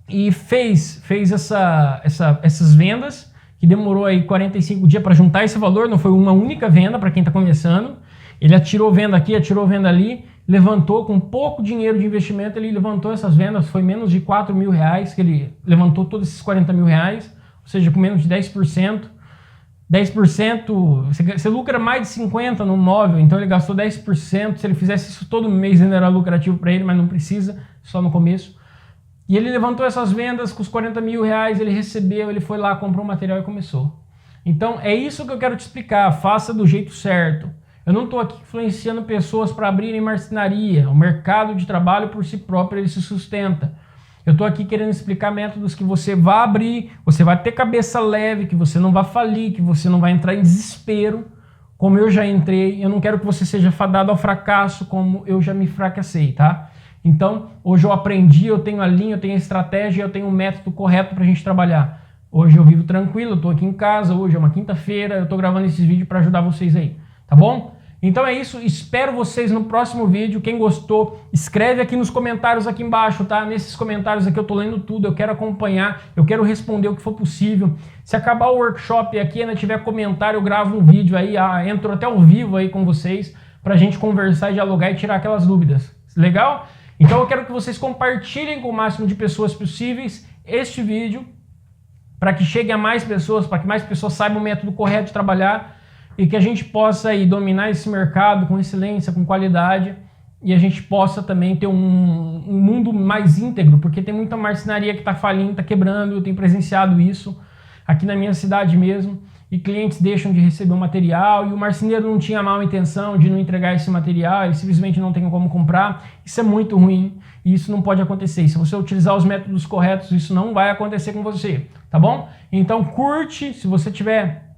e fez essas vendas, que demorou aí 45 dias para juntar esse valor, não foi uma única venda para quem está começando. Ele atirou venda aqui, atirou venda ali, levantou com pouco dinheiro de investimento, ele levantou essas vendas, foi menos de 4 mil reais que ele levantou todos esses 40 mil reais, ou seja, com menos de 10%. 10%, você lucra mais de 50% no móvel, então ele gastou 10%, se ele fizesse isso todo mês ainda era lucrativo para ele, mas não precisa, só no começo. E ele levantou essas vendas com os 40 mil reais, ele recebeu, ele foi lá, comprou o material e começou. Então é isso que eu quero te explicar, faça do jeito certo. Eu não estou aqui influenciando pessoas para abrirem marcenaria, o mercado de trabalho por si próprio ele se sustenta. Eu estou aqui querendo explicar métodos que você vai abrir, você vai ter cabeça leve, que você não vai falir, que você não vai entrar em desespero, como eu já entrei. Eu não quero que você seja fadado ao fracasso, como eu já me fracassei, tá? Então, hoje eu aprendi, eu tenho a linha, eu tenho a estratégia, eu tenho o método correto para a gente trabalhar. Hoje eu vivo tranquilo, eu estou aqui em casa, hoje é uma quinta-feira, eu estou gravando esses vídeos para ajudar vocês aí, tá bom? Então é isso, espero vocês no próximo vídeo. Quem gostou, escreve aqui nos comentários aqui embaixo, tá? Nesses comentários aqui eu tô lendo tudo, eu quero acompanhar, eu quero responder o que for possível. Se acabar o workshop aqui e ainda tiver comentário, eu gravo um vídeo aí, entro até ao vivo aí com vocês, pra gente conversar e dialogar e tirar aquelas dúvidas. Legal? Então eu quero que vocês compartilhem com o máximo de pessoas possíveis este vídeo, para que chegue a mais pessoas, para que mais pessoas saibam o método correto de trabalhar, e que a gente possa aí dominar esse mercado com excelência, com qualidade, e a gente possa também ter um mundo mais íntegro, porque tem muita marcenaria que está falindo, está quebrando, eu tenho presenciado isso aqui na minha cidade mesmo, e clientes deixam de receber o material, e o marceneiro não tinha mal intenção de não entregar esse material, ele simplesmente não tem como comprar. Isso é muito ruim, e isso não pode acontecer. E se você utilizar os métodos corretos, isso não vai acontecer com você, tá bom? Então curte, se você tiver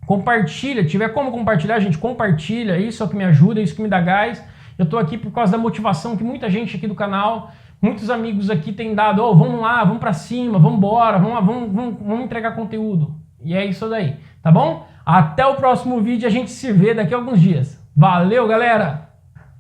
como compartilhar, gente, compartilha, isso é o que me ajuda, isso que me dá gás. Eu tô aqui por causa da motivação que muita gente aqui do canal, muitos amigos aqui têm dado, vamos lá, vamos pra cima, vamos embora, vamos entregar conteúdo. E é isso daí, tá bom? Até o próximo vídeo, a gente se vê daqui a alguns dias. Valeu, galera!